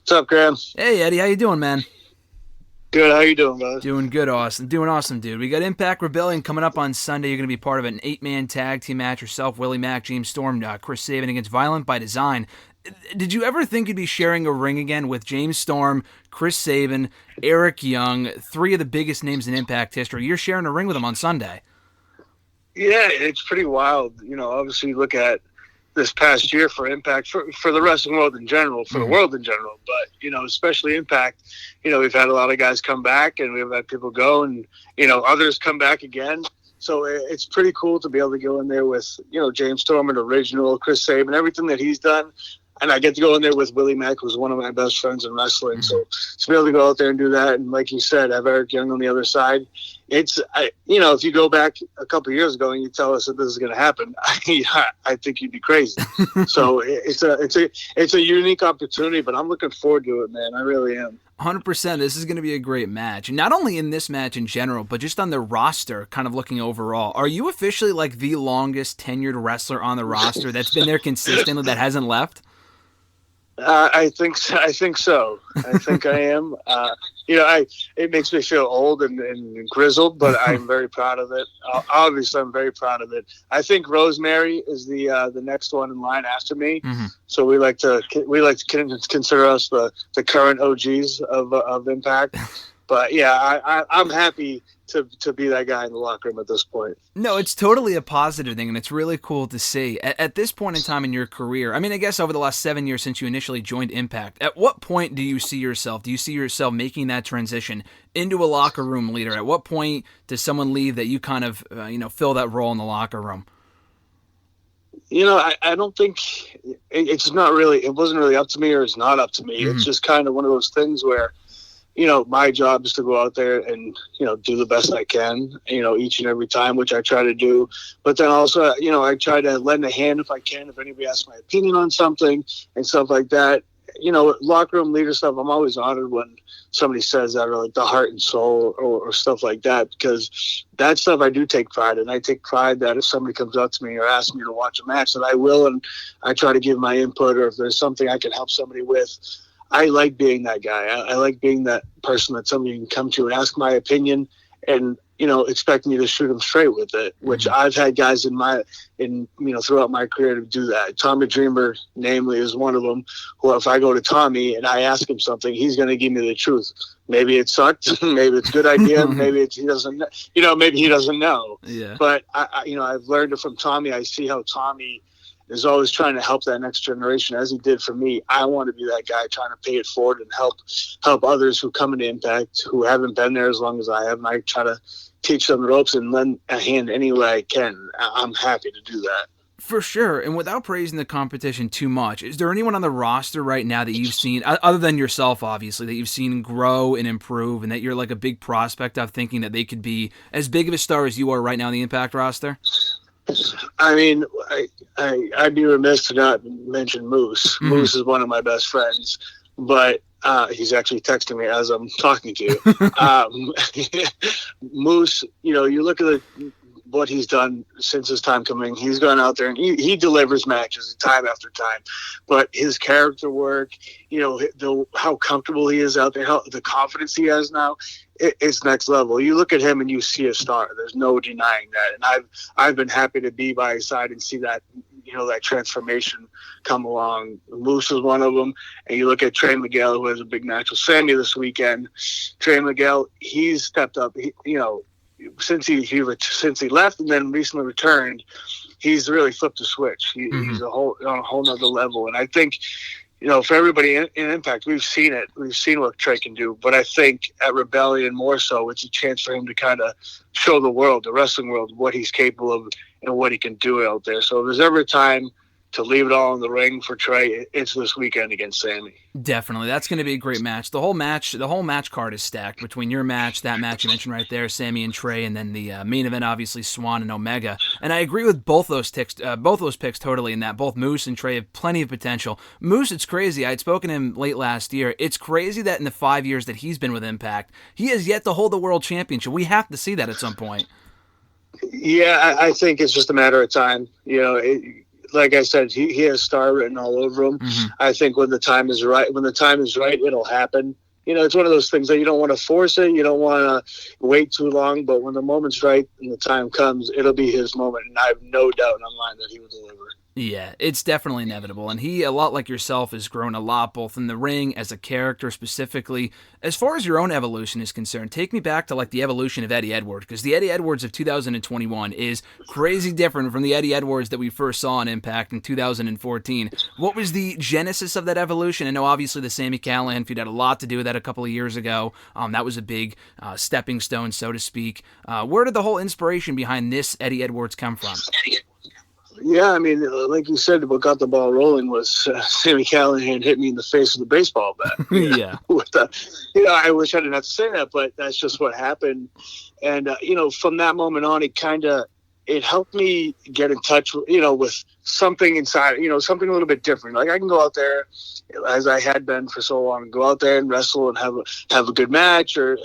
What's up, Graham? Hey Eddie, how you doing, man? Good. How you doing, brother? Doing good, Austin. Doing awesome, dude. We got Impact Rebellion coming up on Sunday. You're going to be part of an 8-man tag team match yourself, Willie Mack, James Storm, Chris Sabin against Violent by Design. Did you ever think you'd be sharing a ring again with James Storm, Chris Sabin, Eric Young, three of the biggest names in Impact history? You're sharing a ring with them on Sunday. Yeah, it's pretty wild. Obviously, you look at this past year for Impact, for the wrestling world in general, for the world in general, but, especially Impact, we've had a lot of guys come back and we've had people go and, others come back again. So it's pretty cool to be able to go in there with, James Storm, an original, Chris Sabin, everything that he's done. And I get to go in there with Willie Mack, who's one of my best friends in wrestling. So to be able to go out there and do that, and like you said, have Eric Young on the other side, if you go back a couple of years ago and you tell us that this is going to happen, I think you'd be crazy. So it's a unique opportunity, but I'm looking forward to it, man. I really am. 100%. This is going to be a great match. Not only in this match in general, but just on the roster, kind of looking overall. Are you officially like the longest tenured wrestler on the roster that's been there consistently that hasn't left? I think so. I think I am. It makes me feel old and grizzled, but I'm very proud of it. Obviously, I'm very proud of it. I think Rosemary is the next one in line after me. So we like to consider us the current OGs of Impact. But yeah, I'm happy to be that guy in the locker room at this point. No, it's totally a positive thing, and it's really cool to see. At this point in time in your career, I mean, I guess over the last 7 years since you initially joined Impact, at what point do you see yourself? Do you see yourself making that transition into a locker room leader? At what point does someone leave that you kind of, fill that role in the locker room? I don't think it's not really, it wasn't really up to me or it's not up to me. It's just kind of one of those things where, my job is to go out there and, do the best I can, each and every time, which I try to do. But then also, I try to lend a hand if I can, if anybody asks my opinion on something and stuff like that. Locker room leader stuff, I'm always honored when somebody says that, or like the heart and soul or stuff like that, because that stuff I do take pride in. I take pride that if somebody comes up to me or asks me to watch a match, that I will, and I try to give my input, or if there's something I can help somebody with. I like being that guy. I like being that person that somebody can come to and ask my opinion and, expect me to shoot them straight with it, which I've had guys throughout my career to do that. Tommy Dreamer, namely, is one of them, who if I go to Tommy and I ask him something, he's going to give me the truth. Maybe it sucked. Maybe it's a good idea. Maybe he doesn't, maybe he doesn't know. Yeah. But I've learned it from Tommy. I see how Tommy is always trying to help that next generation, as he did for me. I want to be that guy trying to pay it forward and help others who come into Impact who haven't been there as long as I have. And I try to teach them the ropes and lend a hand any way I can. I'm happy to do that. For sure. And without praising the competition too much, is there anyone on the roster right now that you've seen, other than yourself, obviously, that you've seen grow and improve, and that you're like a big prospect of thinking that they could be as big of a star as you are right now in the Impact roster? I mean, I'd be remiss to not mention Moose. Moose is one of my best friends, but he's actually texting me as I'm talking to you. Moose, you look at what he's done since his time coming. He's gone out there and he delivers matches time after time. But his character work, how comfortable he is out there, the confidence he has now, it's next level. You look at him and you see a star. There's no denying that. And I've been happy to be by his side and see that, that transformation come along. Moose is one of them. And you look at Trey Miguel, who has a big match with Sammy this weekend. Trey Miguel, he's stepped up. Since he left and then recently returned, he's really flipped the switch. He's on a whole nother level. And I think, for everybody in Impact, we've seen it. We've seen what Trey can do. But I think at Rebellion more so, it's a chance for him to kind of show the world, the wrestling world, what he's capable of and what he can do out there. So if there's ever a time to leave it all in the ring for Trey, it's this weekend against Sammy. Definitely. That's going to be a great match. The whole match card is stacked between your match, that match you mentioned right there, Sammy and Trey, and then the main event, obviously, Swan and Omega. And I agree with both those picks totally in that. Both Moose and Trey have plenty of potential. Moose, it's crazy. I had spoken to him late last year. It's crazy that in the 5 years that he's been with Impact, he has yet to hold the world championship. We have to see that at some point. Yeah, I think it's just a matter of time. like I said, he has star written all over him. Mm-hmm. I think when the time is right, it'll happen. It's one of those things that you don't want to force it. You don't want to wait too long. But when the moment's right and the time comes, it'll be his moment. And I have no doubt in my mind that he will deliver. Yeah, it's definitely inevitable. And he, a lot like yourself, has grown a lot, both in the ring, as a character specifically. As far as your own evolution is concerned, take me back to like the evolution of Eddie Edwards, because the Eddie Edwards of 2021 is crazy different from the Eddie Edwards that we first saw on Impact in 2014. What was the genesis of that evolution? I know obviously the Sami Callihan feud had a lot to do with that a couple of years ago. That was a big stepping stone, so to speak. Where did the whole inspiration behind this Eddie Edwards come from? Yeah, I mean, like you said, what got the ball rolling was Sami Callihan hit me in the face with a baseball bat. Yeah. I wish I didn't have to say that, but that's just what happened. And, from that moment on, it helped me get in touch, with something inside, something a little bit different. Like I can go out there, as I had been for so long, go out there and wrestle and have a good match, or,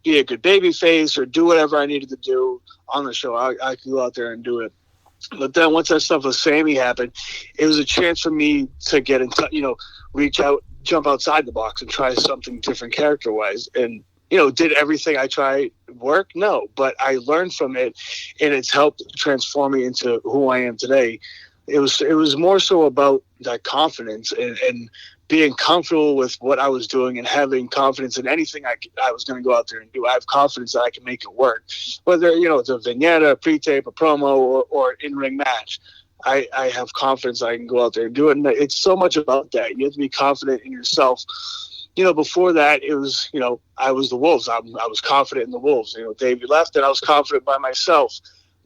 be a good baby face, or do whatever I needed to do on the show. I could go out there and do it. But then once that stuff with Sami happened, it was a chance for me to get in touch, reach out, jump outside the box and try something different character-wise. And, did everything I tried work? No, but I learned from it, and it's helped transform me into who I am today. It was more so about that confidence and being comfortable with what I was doing and having confidence in anything I was going to go out there and do. I have confidence that I can make it work, whether, it's a vignette, a pre-tape, a promo, or in-ring match. I have confidence I can go out there and do it. And it's so much about that. You have to be confident in yourself. Before that, it was, I was the Wolves. I was confident in the Wolves. Davey left and I was confident by myself.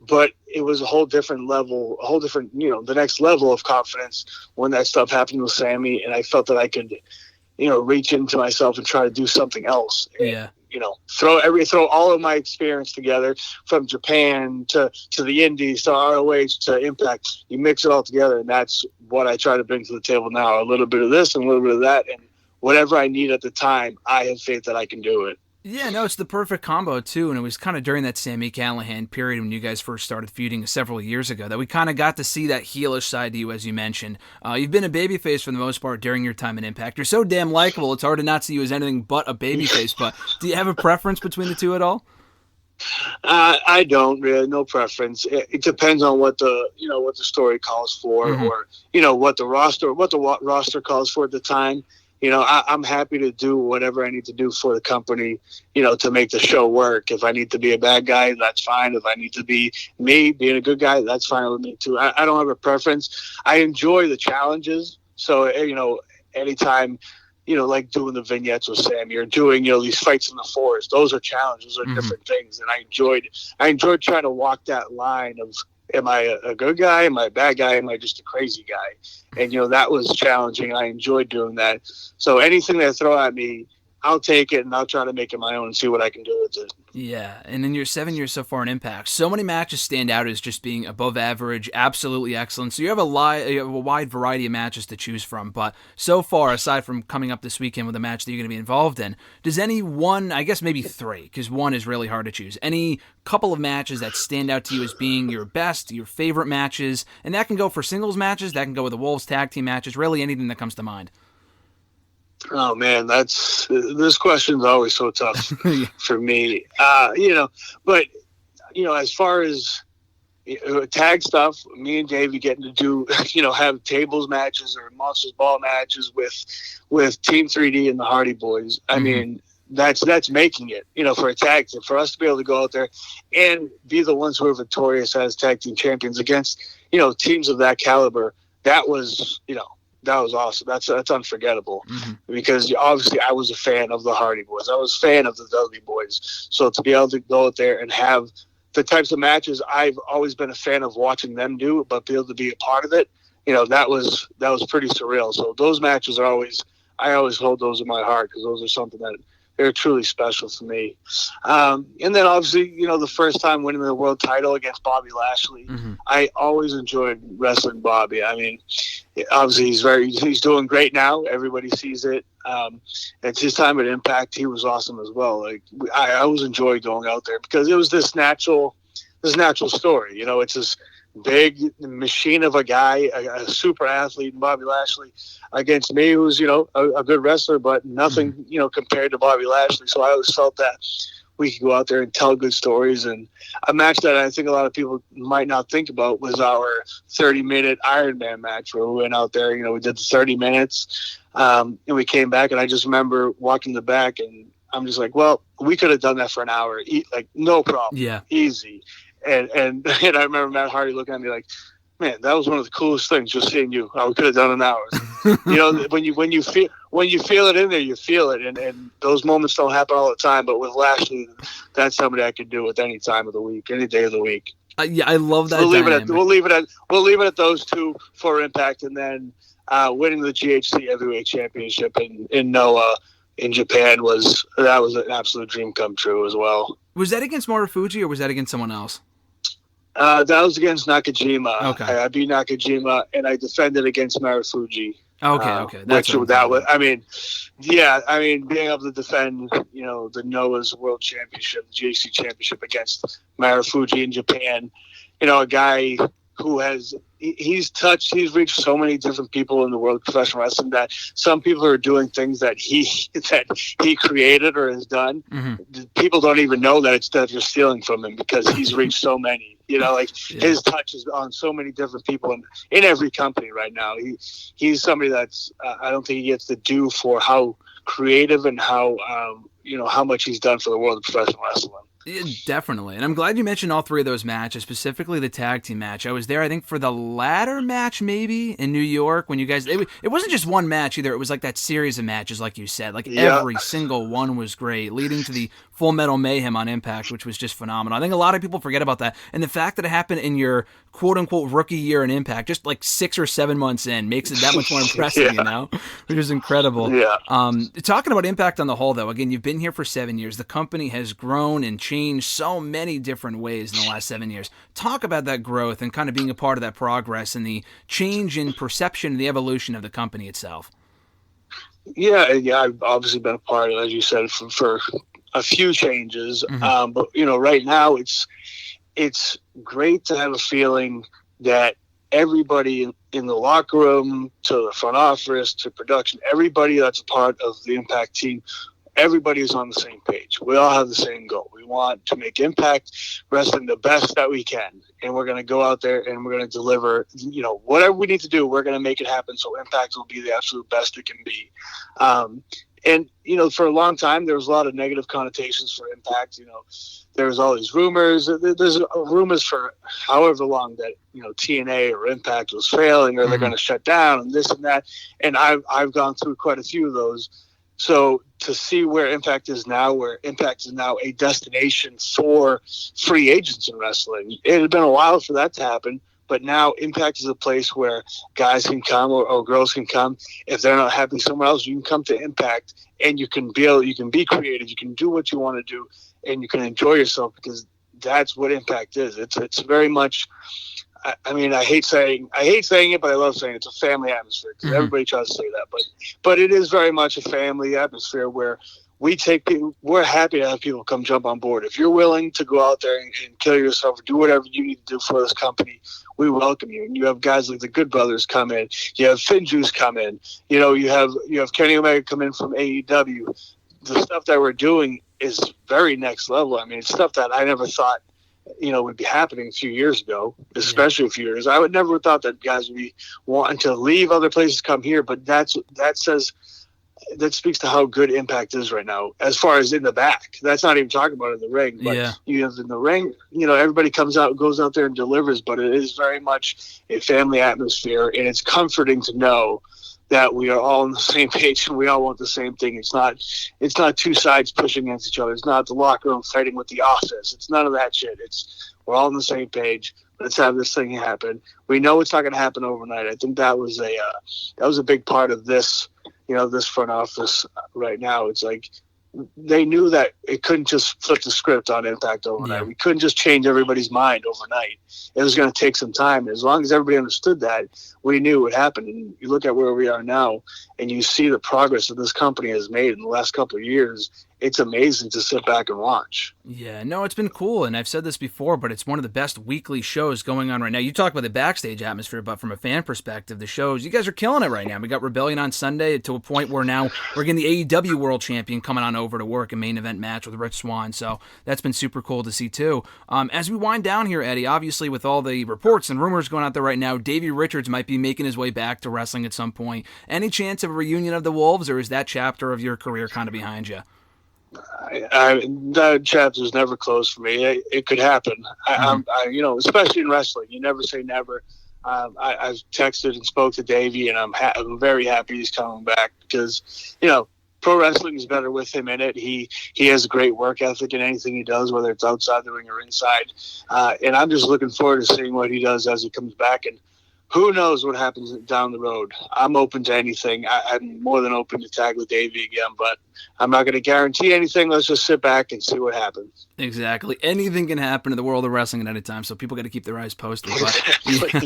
But it was a whole different level, the next level of confidence when that stuff happened with Sami, and I felt that I could, reach into myself and try to do something else. Yeah. And, throw all of my experience together, from Japan to the Indies to ROH to Impact. You mix it all together, and that's what I try to bring to the table now. A little bit of this and a little bit of that, and whatever I need at the time, I have faith that I can do it. Yeah, no, it's the perfect combo, too, and it was kind of during that Sami Callihan period when you guys first started feuding several years ago that we kind of got to see that heelish side to you, as you mentioned. You've been a babyface for the most part during your time in Impact. You're so damn likable, it's hard to not see you as anything but a babyface, but do you have a preference between the two at all? I don't really, no preference. It depends on what the story calls for, Mm-hmm. or, what the roster calls for at the time. I'm happy to do whatever I need to do for the company, to make the show work. If I need to be a bad guy, that's fine. If I need to be me being a good guy, that's fine with me too. I don't have a preference. I enjoy the challenges. So, anytime, like doing the vignettes with Sami or doing, these fights in the forest, those are challenges, those are different things. And I enjoyed trying to walk that line of, am I a good guy? Am I a bad guy? Am I just a crazy guy? And, that was challenging. I enjoyed doing that. So anything they throw at me, I'll take it and I'll try to make it my own and see what I can do with it. Yeah, and in your 7 years so far in Impact, so many matches stand out as just being above average, absolutely excellent. So you have a wide variety of matches to choose from. But so far, aside from coming up this weekend with a match that you're going to be involved in, does any one, I guess maybe three, because one is really hard to choose, any couple of matches that stand out to you as being your best, your favorite matches? And that can go for singles matches, that can go with the Wolves tag team matches, really anything that comes to mind. Oh man, this question's always so tough for me. But as far as tag stuff, me and Davey getting to do, have tables matches or Monsters Ball matches with Team 3D and the Hardy Boys. I mean, that's making it, for a tag team, for us to be able to go out there and be the ones who are victorious as tag team champions against, teams of that caliber. That was awesome. That's unforgettable because obviously I was a fan of the Hardy Boys. I was a fan of the Dudley Boys. So to be able to go out there and have the types of matches I've always been a fan of watching them do, but be able to be a part of it, that was pretty surreal. So those matches I always hold those in my heart because those are something that they're truly special to me. And then obviously, the first time winning the world title against Bobby Lashley, I always enjoyed wrestling Bobby. I mean, obviously he's doing great now. Everybody sees it. It's his time at Impact. He was awesome as well. Like I always enjoyed going out there because it was this natural story. It's big machine of a guy, a super athlete, Bobby Lashley, against me, who's, a good wrestler, but nothing, compared to Bobby Lashley. So I always felt that we could go out there and tell good stories. And a match that I think a lot of people might not think about was our 30-minute Iron Man match, where we went out there, we did the 30 minutes, and we came back, and I just remember walking the back, and I'm just like, well, we could have done that for an hour, like no problem, easy. And I remember Matt Hardy looking at me like, man, that was one of the coolest things, just seeing you. We could have done an hour. When you feel it in there, you feel it, and those moments don't happen all the time. But with Lashley, that's somebody I could do with any time of the week, any day of the week. I love that. We'll leave it at those two for Impact, and then winning the GHC Heavyweight Championship in Noah in Japan was an absolute dream come true as well. Was that against Marufuji or was that against someone else? That was against Nakajima. Okay. I beat Nakajima, and I defended against Marufuji. Okay. Being able to defend, the Noah's World Championship, the GHC Championship against Marufuji in Japan, a guy who he's reached so many different people in the world of professional wrestling that some people are doing things that he created or has done. Mm-hmm. People don't even know that you're stealing from him, because he's reached so many. His touch is on so many different people in every company right now. He's somebody that's I don't think he gets the due for how creative and how how much he's done for the world of professional wrestling. Yeah, definitely. And I'm glad you mentioned all three of those matches, specifically the tag team match. I was there, I think, for the ladder match, maybe, in New York, when you guys... It wasn't just one match, either. It was like that series of matches, like you said. Every single one was great, leading to the Full Metal Mayhem on Impact, which was just phenomenal. I think a lot of people forget about that. And the fact that it happened in your quote-unquote rookie year in Impact, just like 6 or 7 months in, makes it that much more impressive, which is incredible. Yeah. Talking about Impact on the whole, though, again, you've been here for 7 years. The company has grown and changed so many different ways in the last 7 years. Talk about that growth and kind of being a part of that progress and the change in perception and the evolution of the company itself. Yeah, I've obviously been a part of, as you said, for a few changes. Mm-hmm. But right now it's great to have a feeling that everybody in the locker room, to the front office, to production, everybody that's a part of the Impact team, everybody is on the same page. We all have the same goal. We want to make Impact Wrestling the best that we can. And we're going to go out there and we're going to deliver, whatever we need to do, we're going to make it happen so Impact will be the absolute best it can be. And for a long time, there was a lot of negative connotations for Impact. There was all these rumors. There's rumors for however long that, TNA or Impact was failing, or they're going to shut down and this and that. And I've gone through quite a few of those. So to see where Impact is now, where Impact is now a destination for free agents in wrestling, it had been a while for that to happen, but now Impact is a place where guys can come or girls can come. If they're not happy somewhere else, you can come to Impact and you can be creative, you can do what you want to do, and you can enjoy yourself, because that's what Impact is. It's very much... I hate saying it, but I love saying it. It's a family atmosphere, because everybody tries to say that, but it is very much a family atmosphere where we're happy to have people come jump on board. If you're willing to go out there and kill yourself, or do whatever you need to do for this company, we welcome you. And you have guys like the Good Brothers come in. You have Finjuice come in. You have Kenny Omega come in from AEW. The stuff that we're doing is very next level. I mean, it's stuff that I never thought would be happening a few years ago, especially a few years. I would never have thought that guys would be wanting to leave other places, come here, but that speaks to how good Impact is right now. As far as in the back, that's not even talking about in the ring, but in the ring, everybody goes out there and delivers, but it is very much a family atmosphere, and it's comforting to know that we are all on the same page and we all want the same thing. It's not two sides pushing against each other. It's not the locker room fighting with the office. It's none of that shit. We're all on the same page. Let's have this thing happen. We know it's not going to happen overnight. I think that was a big part of this, this front office right now. It's like, they knew that it couldn't just flip the script on Impact overnight. Yeah. We couldn't just change everybody's mind overnight. It was going to take some time. As long as everybody understood that, we knew what happened. And you look at where we are now, and you see the progress that this company has made in the last couple of years. It's amazing to sit back and watch. Yeah, no, it's been cool, and I've said this before, but it's one of the best weekly shows going on right now. You talk about the backstage atmosphere, but from a fan perspective, the shows, you guys are killing it right now. We got Rebellion on Sunday to a point where now we're getting the AEW World Champion coming on over to work a main event match with Rich Swann, so that's been super cool to see too. As we wind down here, Eddie, obviously with all the reports and rumors going out there right now, Davey Richards might be making his way back to wrestling at some point. Any chance of a reunion of the Wolves, or is that chapter of your career kind of behind you? That chapter's never closed for me. It could happen. Especially in wrestling, you never say never. I've texted and spoke to Davey, and I'm very happy he's coming back because, pro wrestling is better with him in it. He has a great work ethic in anything he does, whether it's outside the ring or inside. And I'm just looking forward to seeing what he does as he comes back. And who knows what happens down the road. I'm open to anything. I'm more than open to tag with Davey again, but I'm not going to guarantee anything. Let's just sit back and see what happens. Exactly. Anything can happen in the world of wrestling at any time, so people got to keep their eyes posted. But, yeah.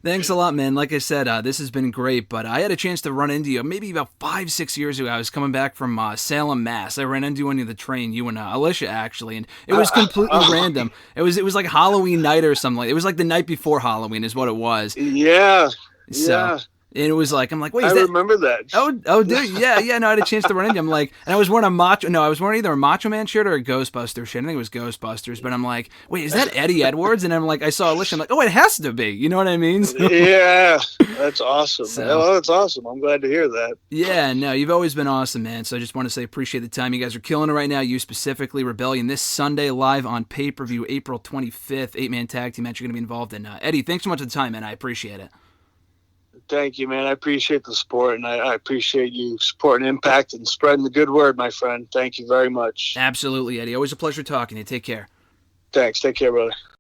Thanks a lot, man. Like I said, this has been great, but I had a chance to run into you maybe about 5-6 years ago. I was coming back from Salem, Mass. I ran into you on the train, you and Alicia, actually, and it was completely random. It was like Halloween night or something. It was like the night before Halloween is what it was. Yeah. So, yeah. And it was like, I'm like, wait, I remember that. Oh, dude, yeah, no, I had a chance to run into him. I'm like, and I was wearing I was wearing either a Macho Man shirt or a Ghostbusters shirt. I think it was Ghostbusters, but I'm like, wait, is that Eddie Edwards? And I'm like, I saw Alicia, I'm like, oh, it has to be. You know what I mean? Yeah, that's awesome. Well, that's awesome. I'm glad to hear that. Yeah, no, you've always been awesome, man. So I just want to say appreciate the time. You guys are killing it right now. You specifically, Rebellion, this Sunday live on pay-per-view, April 25th, 8-man tag team match you're going to be involved in. Eddie, thanks so much for the time, man. I appreciate it. Thank you, man. I appreciate the support, and I appreciate you supporting Impact and spreading the good word, my friend. Thank you very much. Absolutely, Eddie. Always a pleasure talking to you. Take care. Thanks. Take care, brother.